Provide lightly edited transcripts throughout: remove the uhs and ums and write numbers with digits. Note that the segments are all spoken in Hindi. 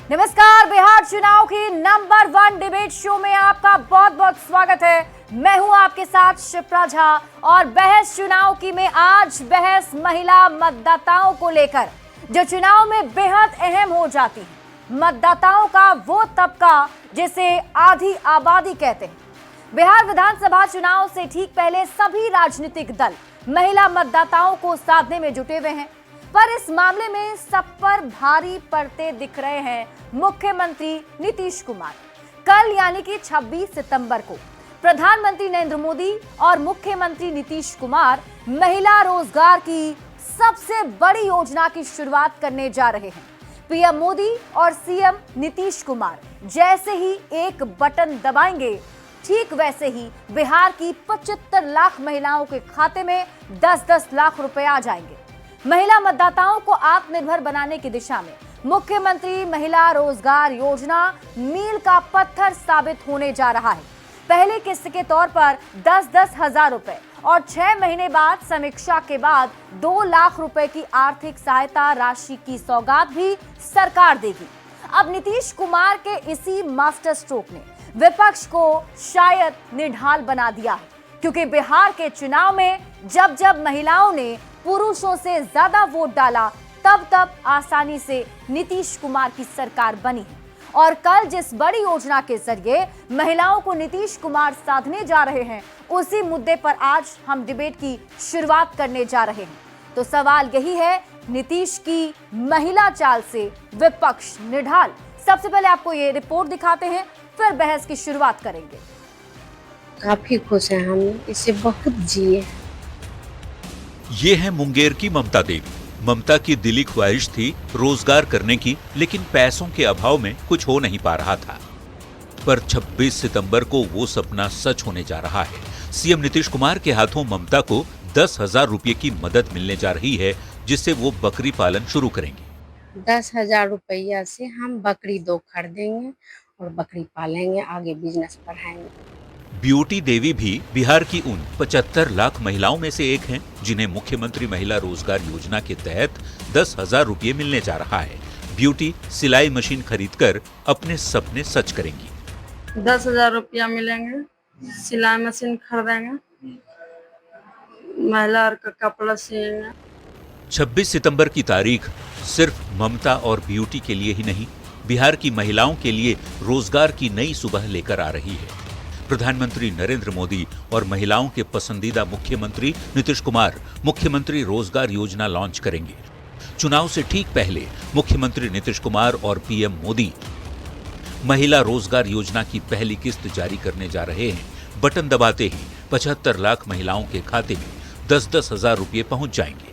नमस्कार, बिहार चुनाव की नंबर 1 डिबेट शो में आपका बहुत बहुत स्वागत है। मैं हूं आपके साथ शिप्रा झा और बहस चुनाव की में आज बहस महिला मतदाताओं को लेकर, जो चुनाव में बेहद अहम हो जाती है। मतदाताओं का वो तबका जिसे आधी आबादी कहते हैं। बिहार विधानसभा चुनाव से ठीक पहले सभी राजनीतिक दल महिला मतदाताओं को साधने में जुटे हुए हैं, पर इस मामले में सब पर भारी पड़ते दिख रहे हैं मुख्यमंत्री नीतीश कुमार। कल यानी कि 26 सितंबर को प्रधानमंत्री नरेंद्र मोदी और मुख्यमंत्री नीतीश कुमार महिला रोजगार की सबसे बड़ी योजना की शुरुआत करने जा रहे हैं। पीएम मोदी और सीएम नीतीश कुमार जैसे ही एक बटन दबाएंगे, ठीक वैसे ही बिहार की 75 लाख महिलाओं के खाते में 10-10 लाख रुपए आ जाएंगे। महिला मतदाताओं को आत्मनिर्भर बनाने की दिशा में मुख्यमंत्री महिला रोजगार योजना मील का पत्थर साबित होने जा रहा है। पहली किस्त के तौर पर 10-10 हजार रुपए और 6 महीने बाद समीक्षा के बाद 2 लाख रुपए की आर्थिक सहायता राशि की सौगात भी सरकार देगी। अब नीतीश कुमार के इसी मास्टर स्ट्रोक ने विपक्ष को शायद निढाल बना दिया है, क्योंकि बिहार के चुनाव में जब जब महिलाओं ने पुरुषों से ज्यादा वोट डाला, तब तब आसानी से नीतीश कुमार की सरकार बनी है। और कल जिस बड़ी योजना के जरिए महिलाओं को नीतीश कुमार साधने जा रहे हैं, उसी मुद्दे पर आज हम डिबेट की शुरुआत करने जा रहे हैं। तो सवाल यही है, नीतीश की महिला चाल से विपक्ष निढाल। सबसे पहले आपको ये रिपोर्ट दिखाते हैं, फिर बहस की शुरुआत करेंगे। काफी खुश हैं हम, इससे बहुत जिए। ये है मुंगेर की ममता देवी। ममता की दिली ख्वाहिश थी रोजगार करने की, लेकिन पैसों के अभाव में कुछ हो नहीं पा रहा था। पर 26 सितंबर को वो सपना सच होने जा रहा है। सीएम नीतीश कुमार के हाथों ममता को 10,000 रुपये की मदद मिलने जा रही है, जिससे वो बकरी पालन शुरू करेंगी। 10,000 रुपया से हम बकरी 2 खरीदेंगे और बकरी पालेंगे, आगे बिजनेस बढ़ाएंगे। ब्यूटी देवी भी बिहार की उन 75 लाख महिलाओं में से एक हैं, जिन्हें मुख्यमंत्री महिला रोजगार योजना के तहत 10,000 रुपये मिलने जा रहा है। ब्यूटी सिलाई मशीन खरीदकर अपने सपने सच करेंगी। 10,000 रुपया मिलेंगे, सिलाई मशीन खरीदेंगे, महिला का कपड़ा सिएंगे। 26 सितंबर की तारीख सिर्फ ममता और ब्यूटी के लिए ही नहीं, बिहार की महिलाओं के लिए रोजगार की नई सुबह लेकर आ रही है। प्रधानमंत्री नरेंद्र मोदी और महिलाओं के पसंदीदा मुख्यमंत्री नीतीश कुमार मुख्यमंत्री रोजगार योजना लॉन्च करेंगे। चुनाव से ठीक पहले मुख्यमंत्री नीतीश कुमार और पीएम मोदी महिला रोजगार योजना की पहली किस्त जारी करने जा रहे हैं। बटन दबाते ही 75 लाख महिलाओं के खाते में 10-10 हजार रुपये पहुंच जाएंगे।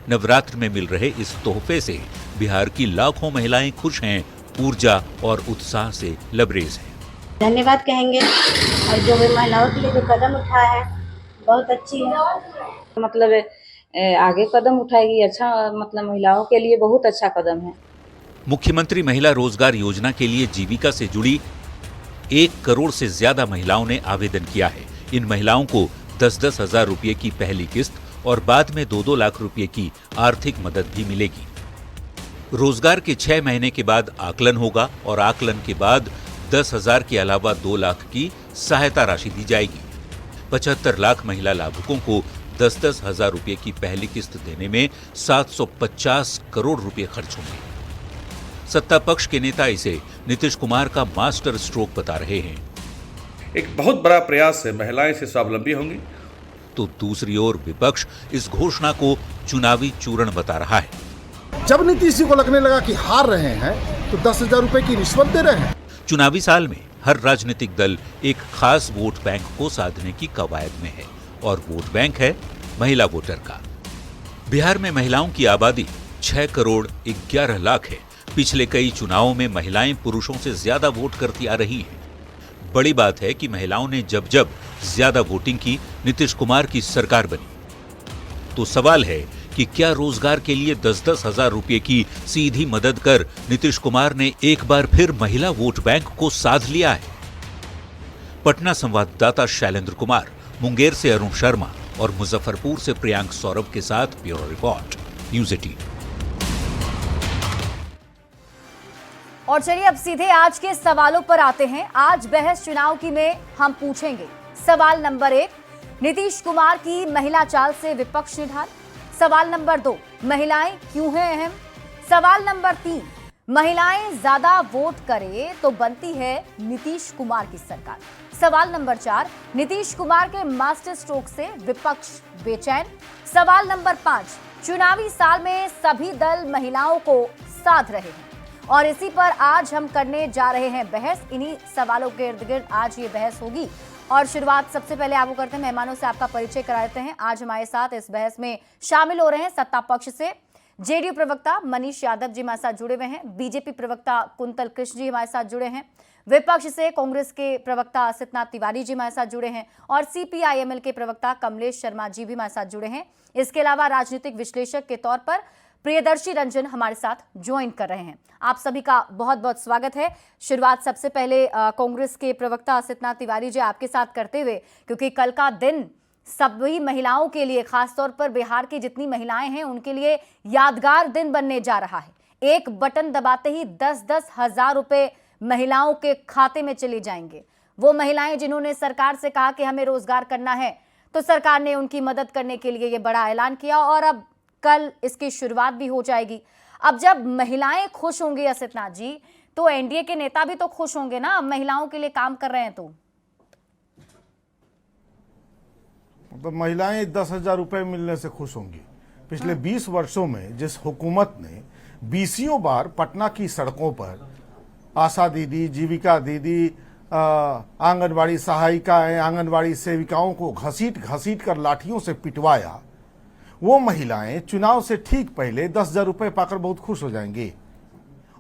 नवरात्र में मिल रहे इस तोहफे से बिहार की लाखों महिलाएं खुश हैं, ऊर्जा और उत्साह से लबरेज हैं। धन्यवाद कहेंगे, और जो भी महिलाओं के लिए जो कदम उठाया है बहुत अच्छी है। मतलब आगे कदम उठाएगी, अच्छा, मतलब महिलाओं के लिए बहुत अच्छा कदम है। मुख्यमंत्री महिला रोजगार योजना के लिए जीविका से जुड़ी 1 करोड़ से ज्यादा महिलाओं ने आवेदन किया है। इन महिलाओं को 10-10 हजार रुपये की पहली किस्त और बाद में 2-2 लाख रुपये की आर्थिक मदद भी मिलेगी। रोजगार के 6 महीने के बाद आकलन होगा और आकलन के बाद 10,000 के अलावा 2 लाख की सहायता राशि दी जाएगी। 75 लाख महिला लाभुकों को 10-10 हजार रुपये की पहली किस्त देने में 750 करोड़ रुपए खर्च होंगे। सत्ता पक्ष के नेता इसे नीतीश कुमार का मास्टर स्ट्रोक बता रहे हैं। एक बहुत बड़ा प्रयास है, महिलाएं से स्वावलंबी होंगी। तो दूसरी ओर विपक्ष इस घोषणा को चुनावी चूरण बता रहा है। जब नीतीश जी को लगने लगा कि हार रहे हैं, तो 10,000 रुपए की रिश्वत दे रहे हैं। चुनावी साल में हर राजनीतिक दल एक खास वोट बैंक को साधने की कवायद में है, और वोट बैंक है महिला वोटर का। बिहार में महिलाओं की आबादी 6 करोड़ 11 लाख है। पिछले कई चुनावों में महिलाएं पुरुषों से ज्यादा वोट करती आ रही हैं। बड़ी बात है कि महिलाओं ने जब जब ज्यादा वोटिंग की, नीतीश कुमार की सरकार बनी। तो सवाल है कि क्या रोजगार के लिए 10-10 हजार रुपये की सीधी मदद कर नीतीश कुमार ने एक बार फिर महिला वोट बैंक को साध लिया है? पटना संवाददाता शैलेंद्र कुमार, मुंगेर से अरुण शर्मा और मुजफ्फरपुर से प्रियांक सौरभ के साथ ब्यूरो रिपोर्ट, न्यूज़ 18। और चलिए अब सीधे आज के सवालों पर आते हैं। आज बहस चुनाव की में हम पूछेंगे सवाल नंबर 1, नीतीश कुमार की महिला चाल से विपक्ष निढाल। सवाल नंबर 2, महिलाएं क्यों हैं अहम। सवाल नंबर 3, महिलाएं ज्यादा वोट करे तो बनती है नीतीश कुमार की सरकार। सवाल नंबर 4, नीतीश कुमार के मास्टर स्ट्रोक से विपक्ष बेचैन। सवाल नंबर 5, चुनावी साल में सभी दल महिलाओं को साध रहे हैं और इसी पर आज हम करने जा रहे हैं बहस। इन्हीं सवालों के इर्द गिर्द आज ये बहस होगी और शुरुआत सबसे पहले आपको करते हैं, मेहमानों से आपका परिचय करा देते हैं। आज हमारे साथ इस बहस में शामिल हो रहे हैं सत्ता पक्ष से जेडीयू प्रवक्ता मनीष यादव जी हमारे साथ जुड़े हुए हैं, बीजेपी प्रवक्ता कुंतल कृष्ण जी हमारे साथ जुड़े हैं, विपक्ष से कांग्रेस के प्रवक्ता असितनाथ तिवारी जी हमारे साथ जुड़े हैं और सीपीआईएमएल के प्रवक्ता कमलेश शर्मा जी भी हमारे साथ जुड़े हैं। इसके अलावा राजनीतिक विश्लेषक के तौर पर प्रियदर्शी रंजन हमारे साथ ज्वाइन कर रहे हैं। आप सभी का बहुत बहुत स्वागत है। शुरुआत सबसे पहले कांग्रेस के प्रवक्ता असितनाथ तिवारी जी आपके साथ करते हुए, क्योंकि कल का दिन सभी महिलाओं के लिए, खासतौर पर बिहार की जितनी महिलाएं हैं उनके लिए यादगार दिन बनने जा रहा है। एक बटन दबाते ही 10-10 हजार रुपए महिलाओं के खाते में चले जाएंगे। वो महिलाएं जिन्होंने सरकार से कहा कि हमें रोजगार करना है, तो सरकार ने उनकी मदद करने के लिए ये बड़ा ऐलान किया और अब कल इसकी शुरुआत भी हो जाएगी। अब जब महिलाएं खुश होंगी असितनाथ जी, तो एनडीए के नेता भी तो खुश होंगे ना, महिलाओं के लिए काम कर रहे हैं तो महिलाएं 10,000 रुपए मिलने से खुश होंगी। पिछले 20 वर्षों में जिस हुकूमत ने 20 बार पटना की सड़कों पर आशा दीदी, जीविका दीदी, आंगनवाड़ी सहायिकाएं, आंगनवाड़ी सेविकाओं को घसीट घसीट कर लाठियों से पिटवाया, वो महिलाएं चुनाव से ठीक पहले 10,000 रुपए पाकर बहुत खुश हो जाएंगी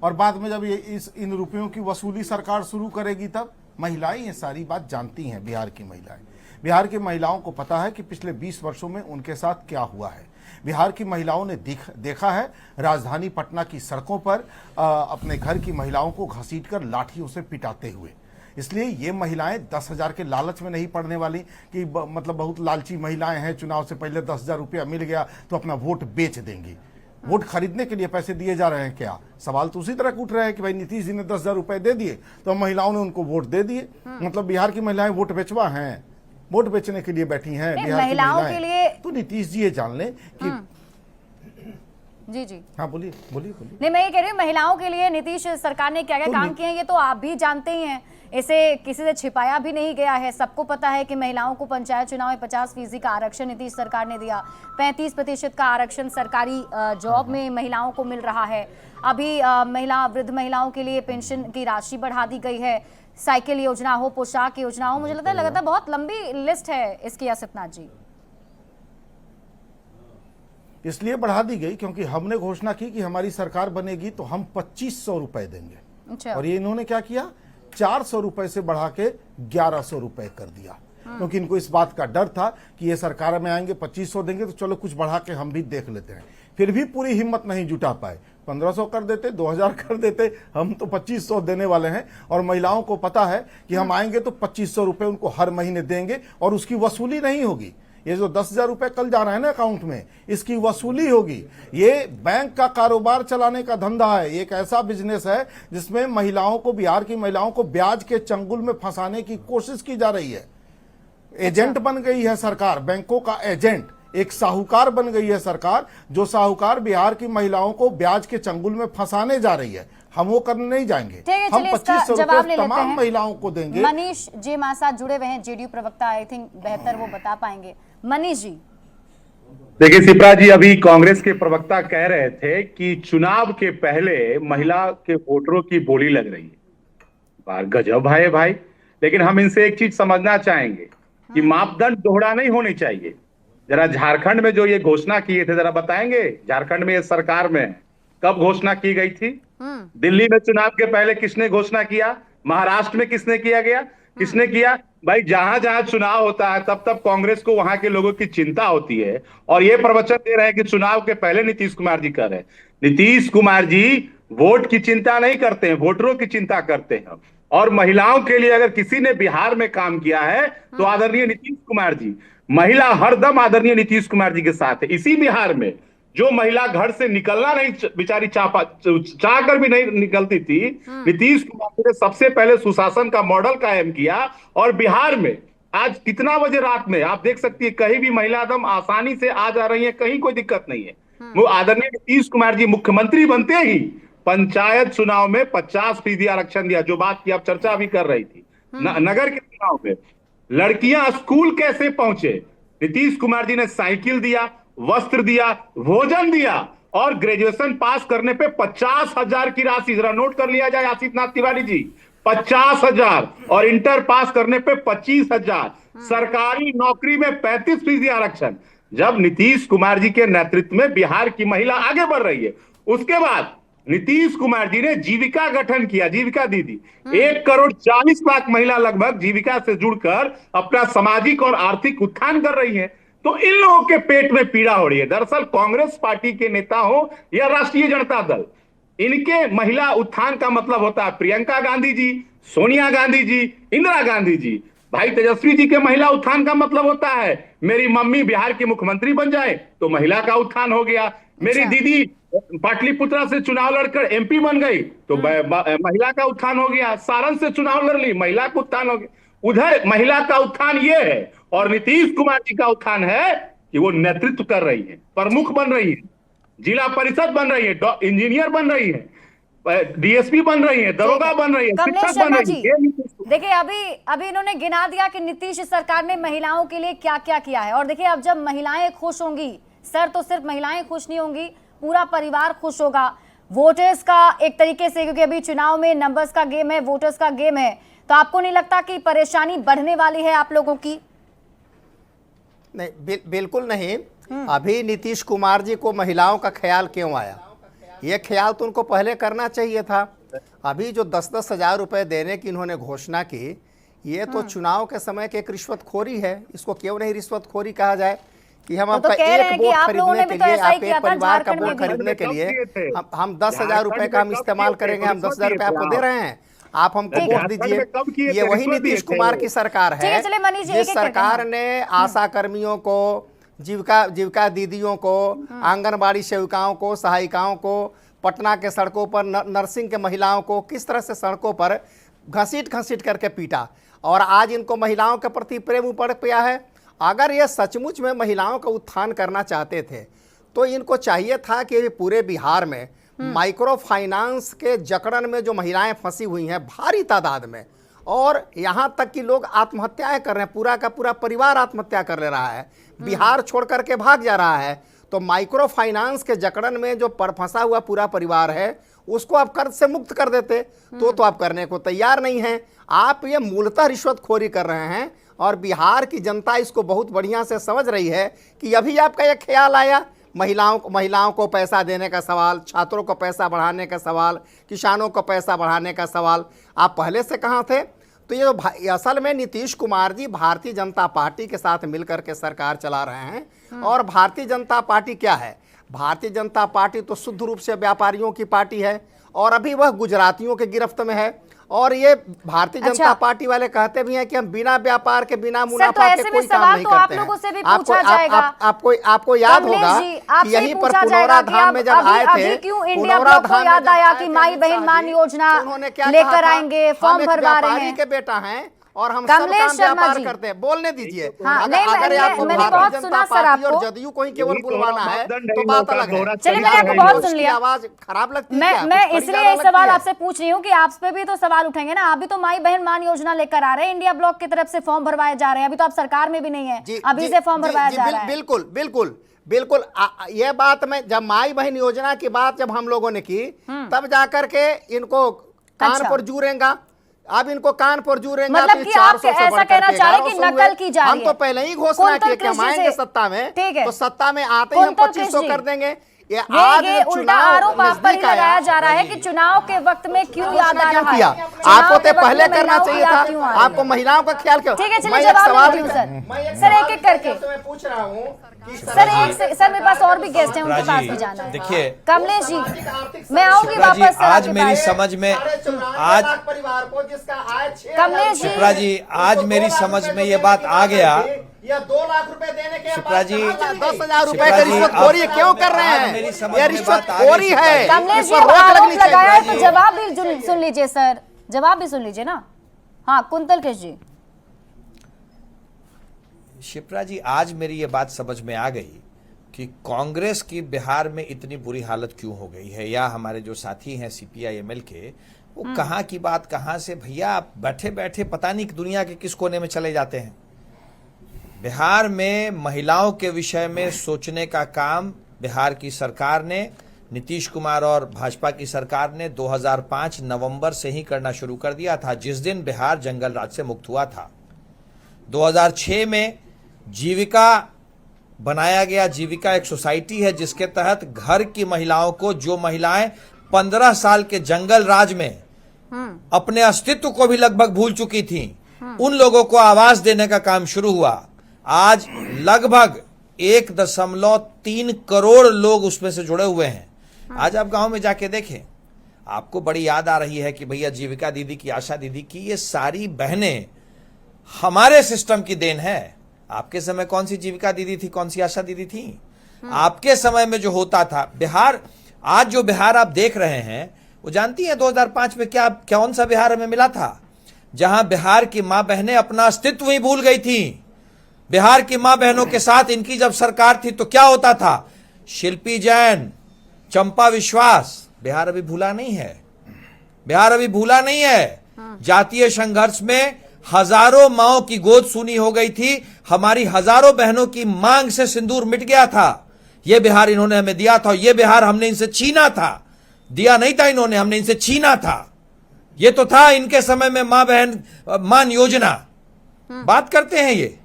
और बाद में जब ये इन रुपयों की वसूली सरकार शुरू करेगी तब महिलाएं ये सारी बात जानती हैं। बिहार की महिलाओं को पता है कि पिछले 20 वर्षों में उनके साथ क्या हुआ है। बिहार की महिलाओं ने देखा है राजधानी पटना की सड़कों पर अपने घर की महिलाओं को घसीटकर लाठियों से पिटाते हुए। इसलिए ये महिलाएं 10,000 के लालच में नहीं पड़ने वाली कि मतलब बहुत लालची महिलाएं हैं, चुनाव से पहले 10,000 रुपया मिल गया तो अपना वोट बेच देंगी। वोट खरीदने के लिए पैसे दिए जा रहे हैं क्या? सवाल तो उसी तरह उठ रहे हैं कि भाई नीतीश जी ने 10,000 रुपए दे दिए तो महिलाओं ने उनको वोट दे दिए। मतलब बिहार की महिलाएं वोट बेचवा हैं, वोट बेचने के लिए बैठी हैं बिहार की महिलाओं के लिए। तो नीतीश जी ये जान लें कि जी हाँ बोलिए। नहीं, मैं ये कह रही हूँ महिलाओं के लिए नीतीश सरकार ने क्या क्या काम किए हैं ये तो आप भी जानते ही हैं, इसे किसी से छिपाया भी नहीं गया है। सबको पता है कि महिलाओं को पंचायत चुनाव में 50% का आरक्षण नीतीश सरकार ने दिया, 35% का आरक्षण सरकारी जॉब में महिलाओं को मिल रहा है। अभी वृद्ध महिलाओं के लिए पेंशन की राशि बढ़ा दी गई है, साइकिल योजना हो, पोशाक योजना हो, मुझे लगता है लगातार बहुत लंबी लिस्ट है इसकी असितनाथ जी। इसलिए बढ़ा दी गई क्योंकि हमने घोषणा की कि हमारी सरकार बनेगी तो हम 2500 रुपए देंगे। अच्छा। और ये इन्होंने क्या किया, 400 रुपए से बढ़ा के 1100 रुपए कर दिया, क्योंकि इनको इस बात का डर था कि ये सरकार में आएंगे 2500 देंगे तो चलो कुछ बढ़ा के हम भी देख लेते हैं। फिर भी पूरी हिम्मत नहीं जुटा पाए, 1500 कर देते, 2000 कर देते, हम तो 2500 देने वाले हैं। और महिलाओं को पता है कि हम आएंगे तो 2500 रुपए उनको हर महीने देंगे और उसकी वसूली नहीं होगी। ये जो 10,000 रुपए कल जा रहे हैं ना अकाउंट में, इसकी वसूली होगी। ये बैंक का कारोबार चलाने का धंधा है, एक ऐसा बिजनेस है जिसमें महिलाओं को, बिहार की महिलाओं को ब्याज के चंगुल में फंसाने की कोशिश की जा रही है। एजेंट बन गई है सरकार, बैंकों का एजेंट, एक साहूकार बन गई है सरकार, जो साहूकार बिहार की महिलाओं को ब्याज के चंगुल में फंसाने जा रही है। हम वो करने नहीं जाएंगे, हम 2500 रुपए तमाम महिलाओं को देंगे। मनीष जी हमारे साथ जुड़े हुए हैं, जेडीयू प्रवक्ता, आई थिंक बेहतर वो बता पाएंगे। मनीष जी देखिए शिप्रा जी, अभी कांग्रेस के प्रवक्ता कह रहे थे कि चुनाव के पहले महिला के वोटरों की बोली लग रही है। बार गजब है भाई, लेकिन हम इनसे एक चीज समझना चाहेंगे कि मापदंड दोहरा नहीं होनी चाहिए। जरा झारखंड में जो ये घोषणा किए थे जरा बताएंगे, झारखंड में ये सरकार में कब घोषणा की गई थी? दिल्ली में चुनाव के पहले किसने घोषणा किया? महाराष्ट्र में किसने किया? भाई जहां जहां चुनाव होता है तब तब कांग्रेस को वहां के लोगों की चिंता होती है और ये प्रवचन दे रहे हैं कि चुनाव के पहले नीतीश कुमार जी कर रहे हैं। नीतीश कुमार जी वोट की चिंता नहीं करते हैं, वोटरों की चिंता करते हैं। और महिलाओं के लिए अगर किसी ने बिहार में काम किया है तो आदरणीय नीतीश कुमार जी। महिला हरदम आदरणीय नीतीश कुमार जी के साथ है। इसी बिहार में जो महिला घर से निकलना नहीं बेचारी चाह कर भी नहीं निकलती थी, नीतीश कुमार ने सबसे पहले सुशासन का मॉडल कायम किया। और बिहार में आज कितना बजे रात में आप देख सकती है, कहीं भी महिला एकदम आसानी से आ जा रही है, कहीं कोई दिक्कत नहीं है। वो आदरणीय नीतीश कुमार जी मुख्यमंत्री बनते ही पंचायत चुनाव में 50% आरक्षण दिया, जो बात की आप चर्चा भी कर रही थी। नगर के चुनाव में लड़कियां स्कूल कैसे पहुंचे, नीतीश कुमार जी ने साइकिल दिया, वस्त्र दिया, भोजन दिया, और ग्रेजुएशन पास करने पे 50,000 की राशि, जरा नोट कर लिया जाए आशीष नाथ तिवारी जी, 50,000, और इंटर पास करने पे 25,000, सरकारी नौकरी में 35% आरक्षण। जब नीतीश कुमार जी के नेतृत्व में बिहार की महिला आगे बढ़ रही है, उसके बाद नीतीश कुमार जी ने जीविका गठन किया, जीविका दीदी, 1,40,00,000 महिला लगभग जीविका से जुड़कर अपना सामाजिक और आर्थिक उत्थान कर रही है। तो इन लोगों के पेट में पीड़ा हो रही है। दरअसल कांग्रेस पार्टी के नेता हो या राष्ट्रीय जनता दल, इनके महिला उत्थान का मतलब होता है प्रियंका गांधी जी, सोनिया गांधी जी, इंदिरा गांधी जी। भाई तेजस्वी जी के महिला उत्थान का मतलब होता है मेरी मम्मी बिहार की मुख्यमंत्री बन जाए तो महिला का उत्थान हो गया, मेरी दीदी पाटलिपुत्रा से चुनाव लड़कर एमपी बन गई तो महिला का उत्थान हो गया, सारण से चुनाव लड़ ली, महिला का उत्थान हो गया। उधर महिला का उत्थान ये है, और नीतीश कुमार जी का उत्थान है कि वो नेतृत्व कर रही है, प्रमुख बन रही है, जिला परिषद बन रही है, इंजीनियर बन रही है, डीएसपी बन रही है, दरोगा बन रही है, शिक्षक बन रही है। देखिए अभी इन्होंने गिना दिया कि नीतीश सरकार ने महिलाओं के लिए क्या क्या किया है। और देखिए अब जब महिलाएं खुश होंगी, सर तो सिर्फ महिलाएं खुश नहीं होंगी, पूरा परिवार खुश होगा। वोटर्स का एक तरीके से, क्योंकि अभी चुनाव में नंबर्स का गेम है, वोटर्स का गेम है, तो आपको नहीं लगता कि परेशानी बढ़ने वाली है आप लोगों की? नहीं, बिल्कुल नहीं। अभी नीतीश कुमार जी को महिलाओं का ख्याल क्यों आया? ये ख्याल तो उनको पहले करना चाहिए था। अभी जो 10-10 हजार रुपए देने की इन्होंने घोषणा की, ये तो चुनाव के समय की एक रिश्वतखोरी है। इसको क्यों नहीं रिश्वतखोरी कहा जाए कि हम आपका एक वोट खरीदने के लिए, आप एक परिवार का वोट खरीदने के लिए हम 10,000 रुपए का हम इस्तेमाल करेंगे, हम 10,000 रुपए आपको दे रहे हैं, आप हमको वोट दीजिए। ये वही नीतीश कुमार की सरकार है जिस सरकार ने आशा कर्मियों को, जीविका दीदियों को, आंगनबाड़ी सेविकाओं को, सहायिकाओं को, पटना के सड़कों पर नर्सिंग के महिलाओं को किस तरह से सड़कों पर घसीट करके पीटा, और आज इनको महिलाओं के प्रति प्रेम उपड़ गया है। अगर ये सचमुच में महिलाओं का उत्थान करना चाहते थे तो इनको चाहिए था कि पूरे बिहार में माइक्रो फाइनेंस के जकड़न में जो महिलाएं फंसी हुई हैं भारी तादाद में, और यहाँ तक कि लोग आत्महत्याएं कर रहे हैं, पूरा का पूरा परिवार आत्महत्या कर ले रहा है, बिहार छोड़ करके भाग जा रहा है, तो माइक्रो फाइनेंस के जकड़न में जो फंसा हुआ पूरा परिवार है उसको आप कर्ज से मुक्त कर देते, तो आप करने को तैयार नहीं हैं। आप ये मूलतः रिश्वतखोरी कर रहे हैं, और बिहार की जनता इसको बहुत बढ़िया से समझ रही है कि अभी आपका ये ख्याल आया, महिलाओं को पैसा देने का सवाल, छात्रों को पैसा बढ़ाने का सवाल, किसानों को पैसा बढ़ाने का सवाल, आप पहले से कहाँ थे? तो ये तो असल में नीतीश कुमार जी भारतीय जनता पार्टी के साथ मिलकर के सरकार चला रहे हैं। और भारतीय जनता पार्टी क्या है? भारतीय जनता पार्टी तो शुद्ध रूप से व्यापारियों की पार्टी है, और अभी वह गुजरातियों के गिरफ्त में है। और ये भारतीय जनता पार्टी वाले कहते भी हैं कि हम बिना व्यापार के, बिना मुनाफा के कोई काम नहीं करते हैं। आपको याद होगा कि यहीं पर पुनौरा धाम में जब आए थे, पुनौरा धाम याद आया कि माई बहन मान योजना लेकर आएंगे, फॉर्म भरवा रहे हैं, के बेटा हैं और हम सब काम व्यापार करते हैं। बोलने दीजिए। अगर आपको भारतीय जनता पार्टी और जदयू को ही केवल बुलवाना है तो बात अलग है। चलिए, मैंने आपको बहुत सुन लिया, आवाज खराब लगती है। मैं इसलिए ये सवाल आपसे पूछ रही हूँ कि आप पे भी तो सवाल उठेंगे ना। आप भी तो माई बहन मान योजना लेकर आ रहे हैं, इंडिया ब्लॉक की तरफ से फॉर्म भरवाए जा रहे हैं, अभी तो आप सरकार में भी नहीं है, अभी से फॉर्म भरवाया जा रहा है। बिल्कुल ये बात में, जब माई बहन योजना की बात जब हम लोगों ने की, तब जाकर के इनको कान पर जूरेंगा। अब इनको कान पर जूरेंगे, मतलब कि आप ऐसा कहना चाह रहे हैं कि नकल की जा रही है। हम तो पहले ही घोषणा किए कि हम आएंगे सत्ता में, तो सत्ता में आते ही हम 2500 कर देंगे। ये उल्टा आरोप आप पर ही लगाया जा रहा है कि चुनाव के वक्त में क्यों याद आ रहा है? आपको तो पहले करना चाहिए था, आपको महिलाओं का ख्याल क्यों? ठीक है, चलिए जवाब दीजिए सर, एक एक करके पूछ रहा हूँ सर मेरे पास और भी गेस्ट हैं, उनके पास भी जाना है। देखिए कमलेश जी, मैं आऊंगी वापस। आज मेरी समझ में, आज कमलेश शिप्रा जी, आज मेरी समझ में ये बात आ गया या 2 लाख रुपए देने के शिप्रा जी, 10,000 रुपए शिप्रा की जी, रिश्वतखोरी अब- क्यों कर रहे अब मेरी हैं? समझ यह में रिश्वतखोरी बात आ गई, है। कमलेश इस जी पर रोक आरोप लगनी चाहिए। लगाया तो जवाब भी सुन लीजिए सर, जवाब भी सुन लीजिए ना। हाँ कुंतल कृष्ण जी। शिप्रा जी, आज मेरी ये बात समझ में आ गई कि कांग्रेस की बिहार में इतनी बुरी हालत क्यों हो गई है, या हमारे जो साथी हैं सीपीआईएमएल के, वो कहाँ की बात कहाँ से, भैया आप बैठे बैठे पता नहीं दुनिया के किस कोने में चले जाते हैं। बिहार में महिलाओं के विषय में सोचने का काम बिहार की सरकार ने, नीतीश कुमार और भाजपा की सरकार ने 2005 नवंबर से ही करना शुरू कर दिया था, जिस दिन बिहार जंगल राज से मुक्त हुआ था। 2006 में जीविका बनाया गया। जीविका एक सोसाइटी है जिसके तहत घर की महिलाओं को, जो महिलाएं 15 साल के जंगल राज में अपने अस्तित्व को भी लगभग भूल चुकी थीं, उन लोगों को आवास देने का काम शुरू हुआ। आज लगभग 1.3 करोड़ लोग उसमें से जुड़े हुए हैं। आज आप गांव में जाके देखें, आपको बड़ी याद आ रही है कि भैया जीविका दीदी की, आशा दीदी की, ये सारी बहनें हमारे सिस्टम की देन है। आपके समय कौन सी जीविका दीदी थी, कौन सी आशा दीदी थी? आपके समय में जो होता था बिहार, आज जो बिहार आप देख रहे हैं, वो जानती हैं 2005 में कौन सा बिहार हमें मिला था? जहां बिहार की मां बहनें अपना अस्तित्व ही भूल गई थी। बिहार की मां बहनों के साथ इनकी जब सरकार थी तो क्या होता था? शिल्पी जैन, चंपा विश्वास, बिहार अभी भूला नहीं है। बिहार अभी भूला नहीं है। जातीय संघर्ष में हजारों माओं की गोद सूनी हो गई थी। हमारी हजारों बहनों की मांग से सिंदूर मिट गया था। यह बिहार इन्होंने हमें दिया था, और यह बिहार हमने इनसे छीना था। दिया नहीं था इन्होंने, हमने इनसे छीना था। यह तो था इनके समय में मां बहन मान योजना। बात करते हैं ये।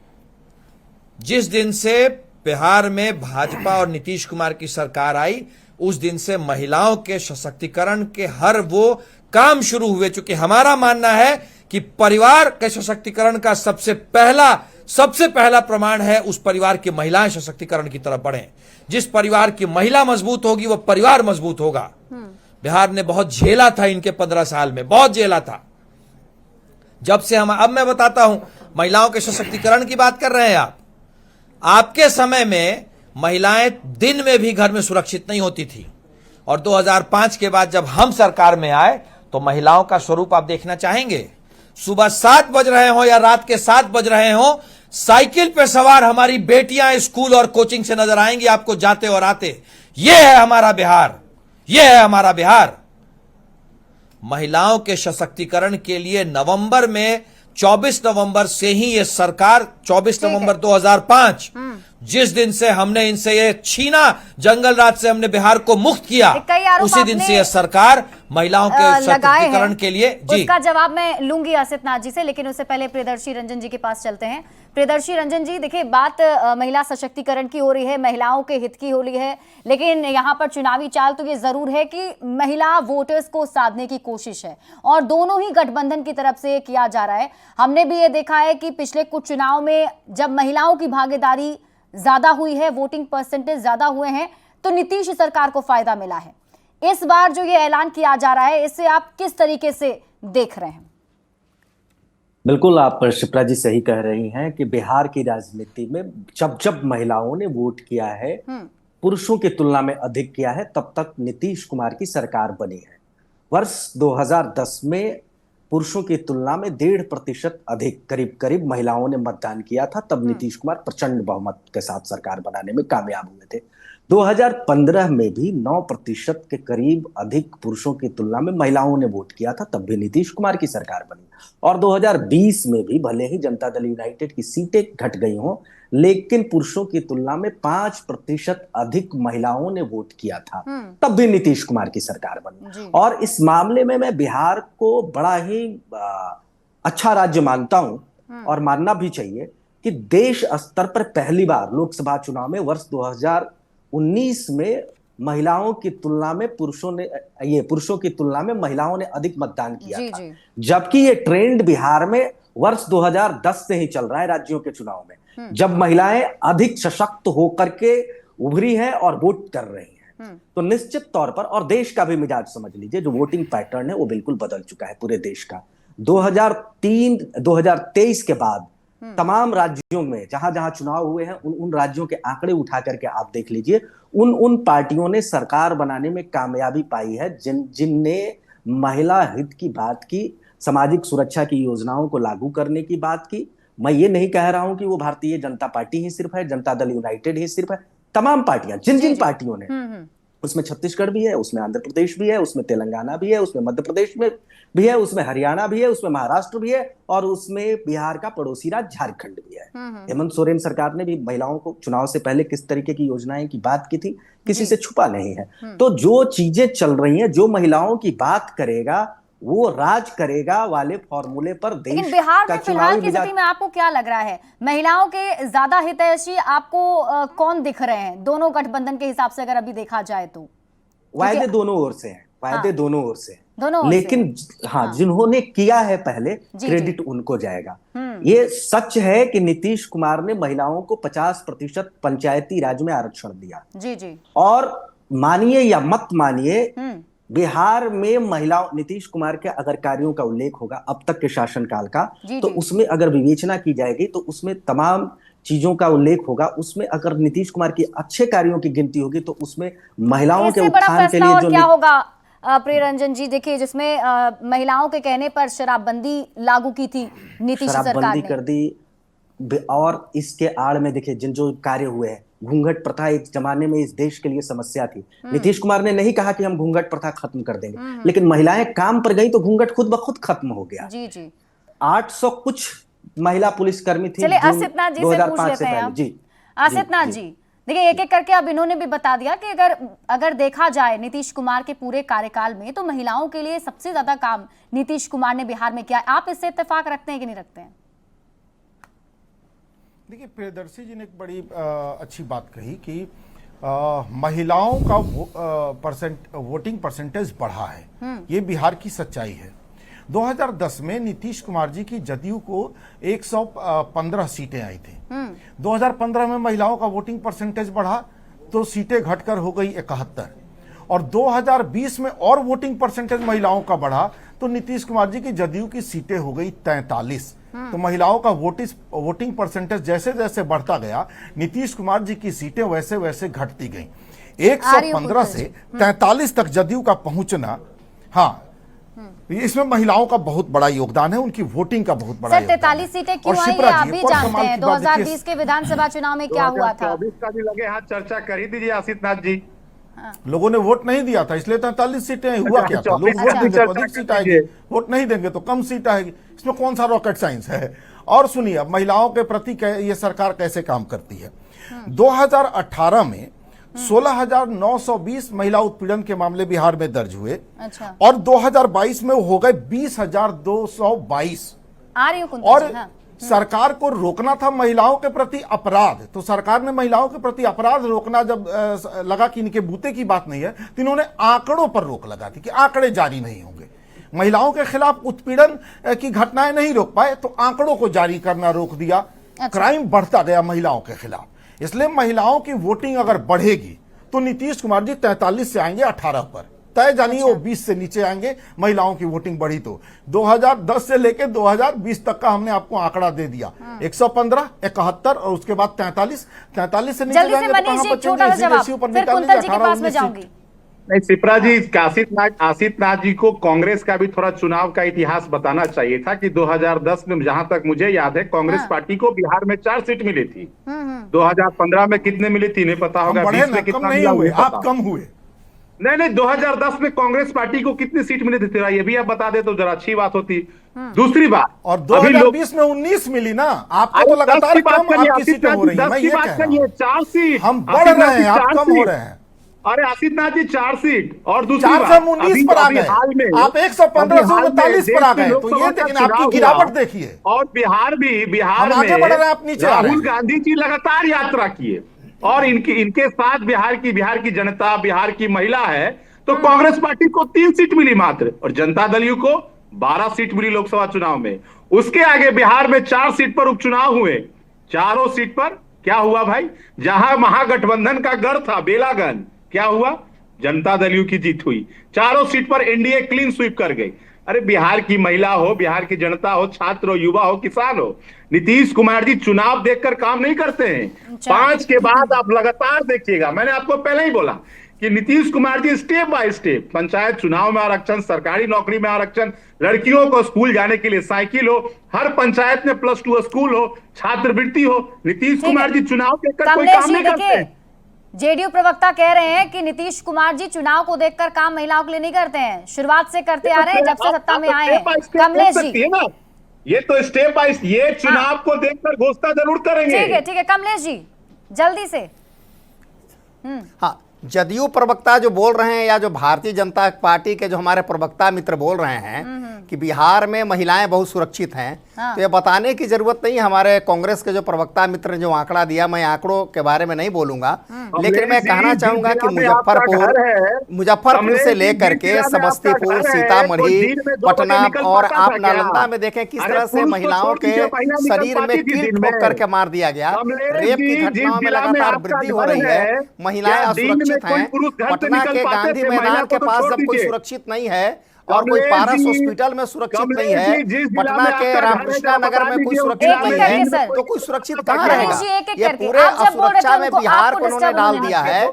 जिस दिन से बिहार में भाजपा और नीतीश कुमार की सरकार आई, उस दिन से महिलाओं के सशक्तिकरण के हर वो काम शुरू हुए। चूंकि हमारा मानना है कि परिवार के सशक्तिकरण का सबसे पहला प्रमाण है उस परिवार की महिलाएं सशक्तिकरण की तरफ बढ़े। जिस परिवार की महिला मजबूत होगी वो परिवार मजबूत होगा। बिहार ने बहुत झेला था, इनके 15 साल में बहुत झेला था। जब से हम, अब मैं बताता हूं, महिलाओं के सशक्तिकरण की बात कर रहे हैं आप। आपके समय में महिलाएं दिन में भी घर में सुरक्षित नहीं होती थी, और 2005 के बाद जब हम सरकार में आए तो महिलाओं का स्वरूप आप देखना चाहेंगे। सुबह 7 बज रहे हो या रात के 7 बज रहे हो, साइकिल पे सवार हमारी बेटियां स्कूल और कोचिंग से नजर आएंगी आपको जाते और आते। यह है हमारा बिहार, यह है हमारा बिहार। महिलाओं के सशक्तिकरण के लिए नवंबर में 24 नवंबर से ही ये सरकार, 24 नवंबर 2005, जिस दिन से हमने इनसे ये छीना, जंगल राज से हमने बिहार को मुक्त किया, उसी दिन से यह सरकार महिलाओं के सशक्तिकरण के लिए जी। उसका जवाब मैं लूंगी असित नाथ जी से, लेकिन उससे पहले प्रियदर्शी रंजन जी के पास चलते हैं। प्रियदर्शी रंजन जी, देखिए बात महिला सशक्तिकरण की हो रही है, महिलाओं के हित की हो रही है, लेकिन यहाँ पर चुनावी चाल तो ये जरूर है कि महिला वोटर्स को साधने की कोशिश है, और दोनों ही गठबंधन की तरफ से किया जा रहा है। हमने भी ये देखा है कि पिछले कुछ चुनाव में जब महिलाओं की भागीदारी ज्यादा हुई है, वोटिंग परसेंटेज ज्यादा हुए हैं, तो नीतीश सरकार को फायदा मिला है। इस बार जो ये ऐलान किया जा रहा है, इससे आप किस तरीके से देख रहे हैं? बिल्कुल, आप शिप्रा जी सही कह रही हैं कि बिहार की राजनीति में जब जब महिलाओं ने वोट किया है, पुरुषों की तुलना में अधिक किया है, तब तक नीतीश कुमार की सरकार बनी है। वर्ष 2010 में पुरुषों की तुलना में 1.5% अधिक, करीब करीब महिलाओं ने मतदान किया था। तब नीतीश कुमार प्रचंड बहुमत के साथ सरकार बनाने में कामयाब हुए थे। 2015 में भी 9% के करीब अधिक पुरुषों की तुलना में महिलाओं ने वोट किया था, तब भी नीतीश कुमार की सरकार बनी। और 2020 में भी भले ही जनता दल यूनाइटेड की सीटें घट गई हों, लेकिन पुरुषों की तुलना में 5% अधिक महिलाओं ने वोट किया था, तब भी नीतीश कुमार की सरकार बनी। और इस मामले में मैं बिहार को बड़ा ही अच्छा राज्य मानता हूं, और मानना भी चाहिए कि देश स्तर पर पहली बार लोकसभा चुनाव में वर्ष 2019 में महिलाओं की तुलना में पुरुषों की तुलना में महिलाओं ने अधिक मतदान किया था। जबकि ये ट्रेंड बिहार में वर्ष 2010 से ही चल रहा है राज्यों के चुनाव में, जब महिलाएं अधिक सशक्त होकर के उभरी हैं और वोट कर रही हैं। तो निश्चित तौर पर, और देश का भी मिजाज समझ लीजिए, जो वोटिंग पैटर्न है वो बिल्कुल बदल चुका है पूरे देश का। 2023 के बाद तमाम राज्यों में जहां जहां चुनाव हुए हैं उन राज्यों के आंकड़े उठा करके आप देख लीजिए, उन पार्टियों ने सरकार बनाने में कामयाबी पाई है जिनने महिला हित की बात की, सामाजिक सुरक्षा की योजनाओं को लागू करने की बात की। मैं ये नहीं कह रहा हूं कि वो भारतीय जनता पार्टी ही सिर्फ है, जनता दल यूनाइटेड ही सिर्फ है, तमाम पार्टियां जिन पार्टियों ने, उसमें छत्तीसगढ़ भी है, उसमें आंध्र प्रदेश भी है, उसमें तेलंगाना भी है, उसमें मध्य प्रदेश में भी है, उसमें हरियाणा भी है, उसमें महाराष्ट्र भी है और उसमें बिहार का पड़ोसी राज्य झारखंड भी है। हेमंत सोरेन सरकार ने भी महिलाओं को चुनाव से पहले किस तरीके की योजनाएं की बात की थी, किसी से छुपा नहीं है। तो जो चीजें चल रही हैं, जो महिलाओं की बात करेगा वो राज करेगा वाले फॉर्मूले पर देश लेकिन बिहार में फिलहाल की स्थिति में आपको क्या लग रहा है, महिलाओं के ज्यादा हितैषी आपको कौन दिख रहे हैं दोनों गठबंधन के हिसाब से, अगर अभी देखा जाए तो? वायदे दोनों ओर से हैं, वायदे दोनों ओर से, दोनों लेकिन हाँ, जिन्होंने किया है पहले क्रेडिट उनको जाएगा। ये सच है कि नीतीश कुमार ने महिलाओं को 50% पंचायती राज में आरक्षण दिया जी, और मानिए या मत मानिए, बिहार में महिलाओं, नीतीश कुमार के अगर कार्यों का उल्लेख होगा अब तक के शासनकाल का, तो उसमें अगर विवेचना की जाएगी तो उसमें तमाम चीजों का उल्लेख होगा। उसमें अगर नीतीश कुमार के अच्छे कार्यों की गिनती होगी तो उसमें महिलाओं के उत्थान के लिए जो क्या होगा प्रियरंजन जी, देखिए जिसमें महिलाओं के कहने पर शराबबंदी लागू की थी नीतीश सरकार ने, कर दी, और इसके आड़ में देखिए जिन जो कार्य हुए हैं, घूंघट प्रथा एक जमाने में इस देश के लिए समस्या थी। नीतीश कुमार ने नहीं कहा कि हम घूंघट प्रथा खत्म कर देंगे, लेकिन महिलाएं काम पर गई तो घूंघट खुद ब खुद खत्म हो गया। 800 कुछ महिला पुलिसकर्मी थी। चलिए आसितनाथ जी से पूछ लेते हैं जी। आसितनाथ जी, देखिए एक एक करके अब इन्होंने भी बता दिया कि अगर देखा जाए नीतीश कुमार के पूरे कार्यकाल में तो महिलाओं के लिए सबसे ज्यादा काम नीतीश कुमार ने बिहार में किया। आप इससे इत्तेफाक रखते हैं कि नहीं रखते हैं? देखिए प्रियदर्शी जी ने एक बड़ी अच्छी बात कही कि महिलाओं का वोटिंग परसेंटेज बढ़ा है, ये बिहार की सच्चाई है। 2010 में नीतीश कुमार जी की जदयू को 115 सीटें आई थी। 2015 में महिलाओं का वोटिंग परसेंटेज बढ़ा तो सीटें घटकर हो गई 71, और 2020 में और वोटिंग परसेंटेज महिलाओं का बढ़ा तो नीतीश कुमार जी की जदयू की सीटें हो गई 43। तो महिलाओं का वोटिंग परसेंटेज जैसे जैसे बढ़ता गया, नीतीश कुमार जी की सीटें वैसे वैसे घटती गईं। 115 से 43 तक जदयू का पहुंचना, हाँ, इसमें महिलाओं का बहुत बड़ा योगदान है, उनकी वोटिंग का बहुत बड़ा योगदान है। 43 सीटें क्यों आई है आप भी जानते हैं। 2020 के विधानसभा चुनाव में क्या हुआ था? 2024 का भी लगे हाथ चर्चा कर ही दीजिए आसितनाथ जी। लोगों ने वोट नहीं दिया था इसलिए 43 सीटें। हुआ क्या था, लोग वोट देंगे तो अधिक सीट आएगी, वोट नहीं देंगे तो कम सीट आएगी। इसमें कौन सा रॉकेट साइंस है? और सुनिए अब महिलाओं के प्रति ये सरकार कैसे काम करती है। 2018 में 16,920 महिला उत्पीड़न के मामले बिहार में दर्ज हुए। अच्छा। और 2022 में हो गए 20,222। और सरकार को रोकना था महिलाओं के प्रति अपराध, तो सरकार ने महिलाओं के प्रति अपराध रोकना जब लगा कि इनके बूते की बात नहीं है तो इन्होंने आंकड़ों पर रोक लगा दी कि आंकड़े जारी नहीं होंगे। महिलाओं के खिलाफ उत्पीड़न की घटनाएं नहीं रोक पाए तो आंकड़ों को जारी करना रोक दिया। अच्छा। क्राइम बढ़ता गया महिलाओं के खिलाफ। इसलिए महिलाओं की वोटिंग अगर बढ़ेगी तो नीतीश कुमार जी 43 से आएंगे 18 पर, तय जानिए। वो 20 से नीचे आएंगे महिलाओं की वोटिंग बढ़ी तो। 2010 से लेकर 2020 तक का हमने आपको आंकड़ा दे दिया। 115, 71 और उसके बाद 43 से नीचे जाएंगे तो कहां बचेंगे? नहीं शिप्रा जी, आसितनाथ जी को कांग्रेस का भी थोड़ा चुनाव का इतिहास बताना चाहिए था कि 2010 में जहां तक मुझे याद है कांग्रेस पार्टी को बिहार में 4 सीट मिली थी। 2015 में कितने मिली थी नहीं पता होगा, 20 में कितना नहीं हुए, आप कम हुए। नहीं 2010 में कांग्रेस पार्टी को कितनी सीट मिली थी तेरा, ये भी आप बता दे तो जरा अच्छी बात होती। दूसरी बात, और 2020 में 19 मिली ना, आपको तो लगातार कम आपकी सीटें हो रही है। मैं ये कह रहा हूं 4 सीट हम बढ़ रहे हैं, आप कम हो रहे हैं। अरे आसितनाथ जी 4 सीट और दूसरी 4 से 19 पर आ गए, आप 115 से 39 पर आ गए, तो ये लेकिन आपकी गिरावट देखिए। और बिहार में आगे बढ़ रहे हैं, आप नीचे आ रहे हैं। राहुल गांधी जी लगातार यात्रा किए और इनके साथ बिहार की जनता, बिहार की महिला है। तो कांग्रेस पार्टी को 3 सीट मिली मात्र और जनता दल यू को 12 सीट मिली लोकसभा चुनाव में। उसके आगे बिहार में 4 सीट पर उपचुनाव हुए। चारों सीट पर क्या हुआ भाई, जहां महागठबंधन का गढ़ था बेलागंज, क्या हुआ, जनता दल यू की जीत हुई। चारों सीट पर एनडीए क्लीन स्वीप कर गई। अरे बिहार की महिला हो, बिहार की जनता हो, छात्र हो, युवा हो, किसान हो, नीतीश कुमार जी चुनाव देखकर काम नहीं करते हैं। 5 के बाद आप लगातार देखिएगा, मैंने आपको पहले ही बोला कि Nitish Kumar ji step by step, panchayat चुनाव में आरक्षण, सरकारी नौकरी में आरक्षण, लड़कियों को स्कूल जाने के लिए साइकिल हो, हर पंचायत में +2 स्कूल हो, छात्रवृत्ति हो, नीतीश कुमार जी चुनाव देखकर कोई काम नहीं करते। जेडीयू प्रवक्ता कह रहे हैं कि नीतीश कुमार जी चुनाव को देखकर काम महिलाओं के लिए नहीं करते हैं, शुरुआत से करते आ रहे हैं जब से सत्ता में आए हैं। कमलेश जी, ये तो स्टेप बाय ये चुनाव को देखकर घोषणा जरूर करेंगे। ठीक है कमलेश जी, जल्दी से। हाँ, जदयू प्रवक्ता जो बोल रहे हैं या जो भारतीय जनता पार्टी के जो हमारे प्रवक्ता मित्र बोल रहे हैं कि बिहार में महिलाएं बहुत सुरक्षित हैं, तो ये बताने की जरूरत नहीं। हमारे कांग्रेस के जो प्रवक्ता मित्र ने जो आंकड़ा दिया, मैं आंकड़ों के बारे में नहीं बोलूंगा, लेकिन मैं कहना चाहूंगा कि मुजफ्फरपुर से लेकर के समस्तीपुर, सीतामढ़ी, पटना और आप नालंदा में देखें किस तरह से महिलाओं के शरीर में कील ठोक करके मार दिया गया। रेप की घटनाओं में लगातार वृद्धि हो रही है, महिलाएं असुरक्षित हैं। पटना के गांधी मैदान के पास जब कोई सुरक्षित नहीं है और कोई पारस हॉस्पिटल में सुरक्षित नहीं है, पटना के रामकृष्णा नगर में कोई सुरक्षित नहीं है, तो कोई सुरक्षित कहाँ रहेगा? ये पूरे असुरक्षा में बिहार को उन्होंने डाल दिया है।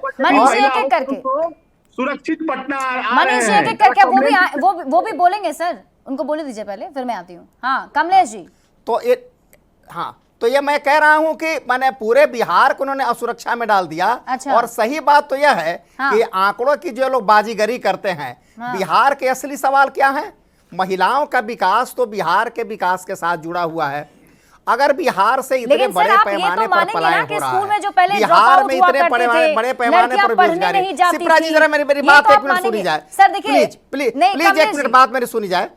सुरक्षित पटना मनीष जी एक करके वो भी बोलेंगे सर, उनको बोले दीजिए पहले, फिर मैं आती हूँ। हाँ कमलेश जी, तो ये मैं कह रहा हूं कि मैंने पूरे बिहार को उन्होंने असुरक्षा में डाल दिया। और सही बात तो यह है कि आंकड़ों की जो लोग बाजीगरी करते हैं, बिहार के असली सवाल क्या है? महिलाओं का विकास तो बिहार के विकास के साथ जुड़ा हुआ है। अगर बिहार से इतने बड़े पैमाने पर पलायन हो रहा है, बिहार में इतने बड़े पैमाने पर बेरोजगारी, शिप्रा जी जरा मेरी बात एक मिनट सुनी जाए, प्लीज एक मिनट बात मेरी सुनी जाए।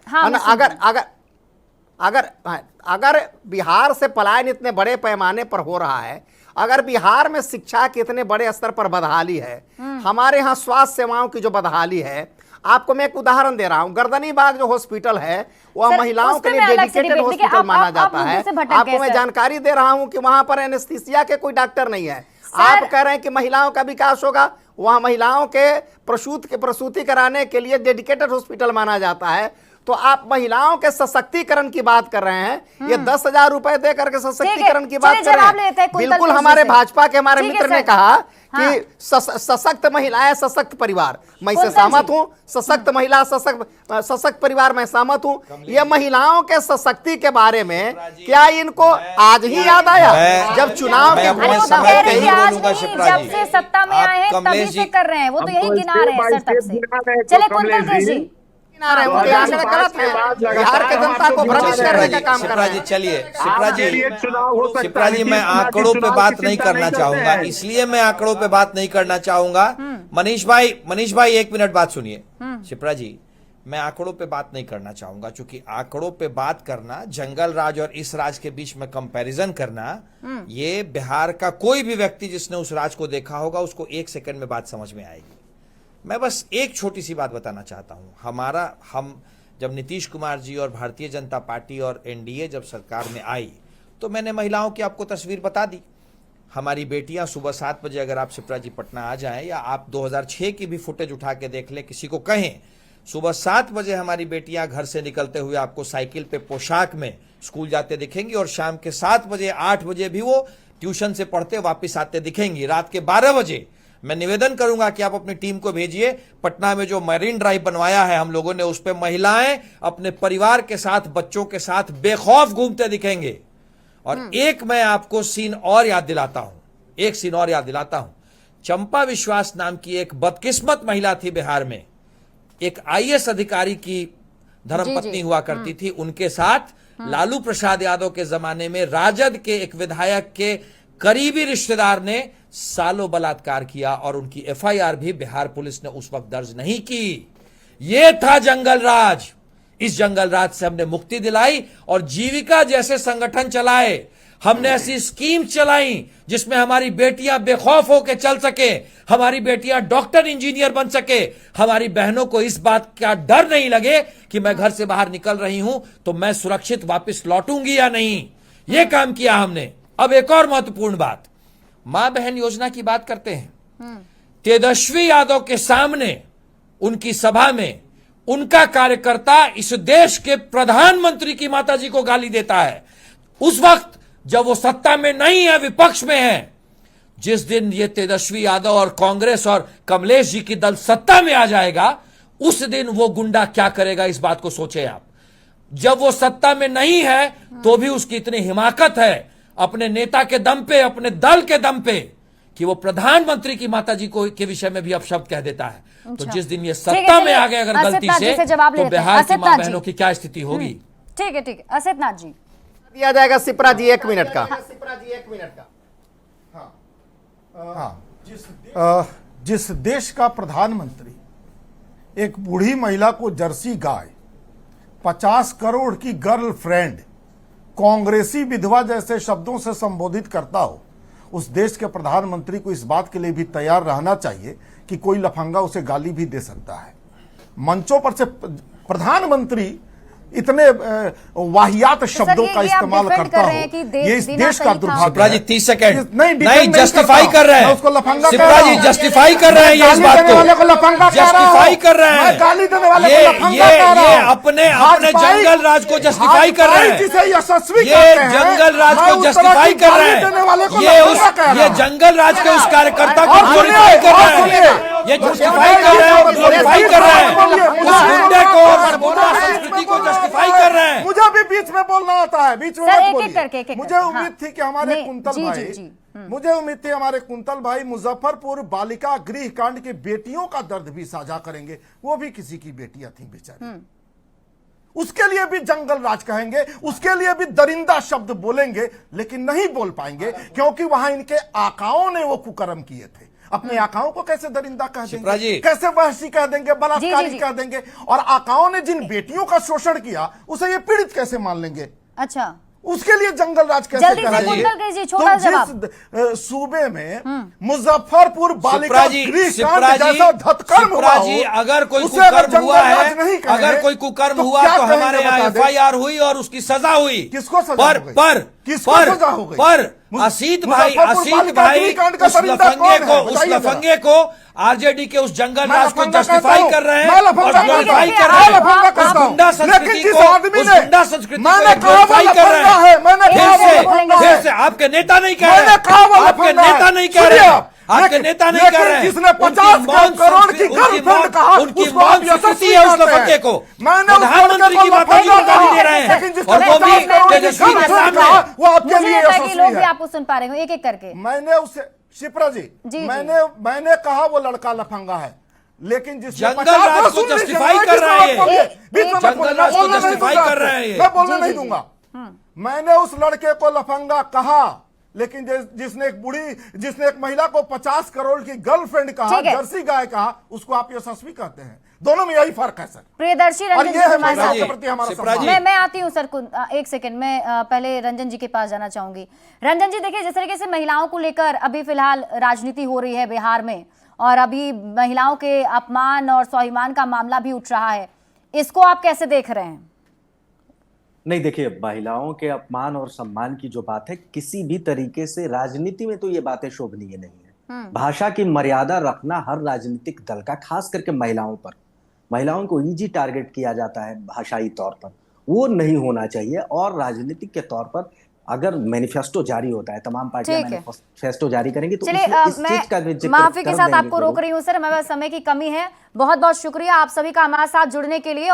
अगर बिहार से पलायन इतने बड़े पैमाने पर हो रहा है, अगर बिहार में शिक्षा के इतने बड़े स्तर पर बदहाली है, हमारे यहाँ स्वास्थ्य सेवाओं की जो बदहाली है, आपको मैं एक उदाहरण दे रहा हूं, गर्दनीबाग जो हॉस्पिटल है वह महिलाओं के लिए डेडिकेटेड हॉस्पिटल माना जाता है। आपको मैं जानकारी दे रहा हूं कि वहां पर एनेस्थीसिया के कोई डॉक्टर नहीं है। आप कह रहे हैं कि महिलाओं का विकास होगा, वहां महिलाओं के प्रसूति कराने के लिए डेडिकेटेड हॉस्पिटल माना जाता है। तो आप महिलाओं के सशक्तिकरण की बात कर रहे हैं, ये 10,000 रुपए दे करके सशक्तिकरण की बात कर रहे हैं। बिल्कुल हमारे भाजपा के हमारे मित्र ने कहा कि सशक्त महिलाएं सशक्त परिवार, मैं इससे सहमत हूं। सशक्त महिला सशक्त परिवार, मैं सहमत हूं। ये महिलाओं के सशक्ति के बारे में क्या इनको आज ही याद आया जब चुनाव के घोषणा जब से सत्ता में आए हैं तभी से कर रहे हैं, वो तो यही गिना रहे हैं सर तब से। चले कुंतल जी, गलत है, बिहार के जनता को भ्रमित करने का काम कर रहे हैं। चलिए शिप्रा जी मैं आंकड़ों पे बात नहीं करना चाहूंगा, इसलिए मैं आंकड़ों पे बात नहीं करना चाहूंगा। मनीष भाई 1 मिनट बात सुनिए। शिप्रा जी, मैं आंकड़ों पे बात नहीं करना चाहूंगा, क्योंकि आंकड़ों पे बात करना, जंगल राज और इस राज के बीच में कंपैरिजन करना, ये बिहार का कोई भी व्यक्ति जिसने उस राज को देखा होगा उसको 1 सेकंड में बात समझ में आएगी। मैं बस एक छोटी सी बात बताना चाहता हूं। हम जब नीतीश कुमार जी और भारतीय जनता पार्टी और एनडीए जब सरकार में आई, तो मैंने महिलाओं की आपको तस्वीर बता दी। हमारी बेटियां सुबह 7 बजे, अगर आप शिप्रा जी पटना आ जाएं या आप 2006 की भी फुटेज उठा के देख लें, किसी को कहें, सुबह 7 बजे हमारी बेटियां घर से निकलते हुए आपको साइकिल पे पोशाक में स्कूल जाते दिखेंगी, और शाम के 7 बजे 8 बजे भी वो ट्यूशन से पढ़ते वापिस आते दिखेंगी। रात के 12 बजे मैं निवेदन करूंगा कि आप अपनी टीम को भेजिए, पटना में जो मरीन ड्राइव बनवाया है हम लोगों ने, उस पे महिलाएं अपने परिवार के साथ, बच्चों के साथ बेखौफ घूमते दिखेंगे। और एक मैं आपको सीन और याद दिलाता हूं, चंपा विश्वास नाम की एक बदकिस्मत महिला थी बिहार में, एक आईएएस अधिकारी की धर्मपत्नी हुआ करती थी। उनके साथ लालू प्रसाद यादव के जमाने में राजद के एक विधायक के करीबी रिश्तेदार ने सालों बलात्कार किया, और उनकी एफआईआर भी बिहार पुलिस ने उस वक्त दर्ज नहीं की। यह था जंगल राज। इस जंगल राज से हमने मुक्ति दिलाई और जीविका जैसे संगठन चलाए। हमने ऐसी स्कीम चलाई जिसमें हमारी बेटियां बेखौफ होकर चल सके, हमारी बेटियां डॉक्टर इंजीनियर बन सके, हमारी बहनों को इस बात का डर नहीं लगे कि मैं घर से बाहर निकल रही हूं तो मैं सुरक्षित वापस लौटूंगी या नहीं। यह काम किया हमने। अब एक और महत्वपूर्ण बात, मां बहन योजना की बात करते हैं। तेजस्वी यादव के सामने उनकी सभा में उनका कार्यकर्ता इस देश के प्रधानमंत्री की माताजी को गाली देता है, उस वक्त जब वो सत्ता में नहीं है, विपक्ष में है, जिस दिन ये तेजस्वी यादव और कांग्रेस और कमलेश जी की दल सत्ता में आ जाएगा, उस दिन वो गुंडा क्या करेगा, इस बात को सोचे आप। जब वो सत्ता में नहीं है तो भी उसकी इतनी हिमाकत है अपने नेता के दम पे, अपने दल के दम पे, कि वो प्रधानमंत्री की माताजी को के विषय में भी अपशब्द कह देता है। तो जिस दिन ये सत्ता में आ गए अगर गलती से, तो बिहार की मां बहनों की क्या स्थिति होगी। ठीक है, ठीक है, असित नाथ जी दिया जाएगा शिप्रा जी 1 मिनट का। जिस देश का प्रधानमंत्री एक बूढ़ी महिला को जर्सी गाय, 50 करोड़ की गर्लफ्रेंड, कांग्रेसी विधवा जैसे शब्दों से संबोधित करता हो, उस देश के प्रधानमंत्री को इस बात के लिए भी तैयार रहना चाहिए कि कोई लफंगा उसे गाली भी दे सकता है। मंचों पर से प्रधानमंत्री इतने वाहियात शब्दों का इस्तेमाल करता हो, ये इस देश का दुर्भाग्य है। शिप्रा जी 30 सेकंड नहीं जस्टिफाई कर रहे हैं, उसको लफंगा शिप्रा जी जस्टिफाई कर रहे हैं, ये इस बात को जस्टिफाई कर रहे हैं, गाली देने वाले ये को लफंगा कह रहा ये हूं। अपने जंगल राज को जस्टिफाई कर रहे हैं, ये जंगल राज को जस्टिफाई कर रहे हैं, ये जंगल राज के उस कार्यकर्ता को ग्लोरीफाई कर रहे हैं, ये जस्टिफाई कर रहे हैं और ग्लोरीफाई कर रहे हैं, उस गुंडे को और गुंडा संस्कृति को जस्टिफाई कर रहे हैं। मुझे भी बीच में बोलना आता है, बीच में मत बोलिए। मुझे उम्मीद थी कि हमारे कुंतल भाई, मुझे उम्मीद थी हमारे कुंतल भाई मुजफ्फरपुर बालिका गृह कांड के बेटियों का दर्द भी साझा करेंगे। वो भी किसी की बेटियां थी बेचारी, उसके लिए भी जंगल राज कहेंगे, उसके लिए भी दरिंदा शब्द बोलेंगे, लेकिन नहीं बोल पाएंगे क्योंकि वहां इनके आकाओं ने वो कुकर्म किए थे। अपने आकाओं को कैसे दरिंदा कह देंगे, कैसे वहशी कह देंगे, बलात्कारी कह देंगे, और आकाओं ने जिन बेटियों का शोषण किया उसे ये पीड़ित कैसे मान लेंगे? अच्छा, उसके लिए जंगल राज कैसे करेंगे? जिस सूबे में मुजफ्फरपुर बालिका गृह कांड जैसा धत्कर्म हुआ हो, अगर कोई कुकर्म हुआ है, अगर कोई कुकर्म हुआ तो हमारे यहाँ FIR हुई और उसकी सजा हुई। किसको सजा हो गई? किसको सजा हो गई? पर असीत भाई उस लफंगे को आरजेडी के उस जंगल राज को जस्टिफाई कर रहे हैं और ग्लोरीफाई कर रहे हैं, गुंडा संस्कृति को, उस गुंडा संस्कृति को ग्लोरीफाई कर रहे हैं। फिर से आपके नेता नहीं कह रहे, आपके नेता नहीं कह रहे, आपके नेता नहीं कह रहे हैं, जिसने 50 करोड़ की गर्लफ्रेंड कहा, उनकी मौन संस्कृति है उस लफंगे को, प्रधानमंत्री की माताजी को गाली दे रहे हैं, और वो भी तेजस्वी के सामने। वो आपके लिए लोग भी आपको सुन पा रहे हो एक एक करके। मैंने उसे शिप्रा जी, मैंने कहा वो लड़का लफंगा है, लेकिन जिस जंगल राज को जस्टिफाई कर रहे हैं, जंगल राज को जस्टिफाई कर रहे हैं, मैं बोलने नहीं दूंगा। मैंने उस लड़के को लफंगा कहा, लेकिन जिसने एक महिला को 50 करोड़ की गर्लफ्रेंड कहा, जर्सी गाय कहा, उसको आप यशस्वी कहते हैं। दोनों में यही फर्क है सर। प्रियदर्शी रंजन जी हमारे साथ, मैं आती हूँ सर, एक सेकंड में पहले रंजन जी के पास जाना चाहूंगी। रंजन जी देखिए, जिस तरीके से महिलाओं को लेकर अभी फिलहाल राजनीति हो रही है बिहार में, और अभी महिलाओं के अपमान और स्वाभिमान का मामला भी उठ रहा है, इसको आप कैसे देख रहे हैं? नहीं देखिए, महिलाओं के अपमान और सम्मान की जो बात है, किसी भी तरीके से राजनीति में तो ये बातें शोभनीय नहीं है। भाषा की मर्यादा रखना हर राजनीतिक दल का, खास करके महिलाओं पर, महिलाओं को इजी टारगेट किया जाता है भाषाई तौर पर, वो नहीं होना चाहिए। और राजनीतिक के तौर पर अगर मैनिफेस्टो जारी होता है, तमाम पार्टियां मैनिफेस्टो जारी करेंगी, तो इस चीज का जिक्र माफी के साथ आपको रोक रही हूँ सर, हमारे समय की कमी है। बहुत बहुत शुक्रिया आप सभी का हमारे साथ जुड़ने के लिए।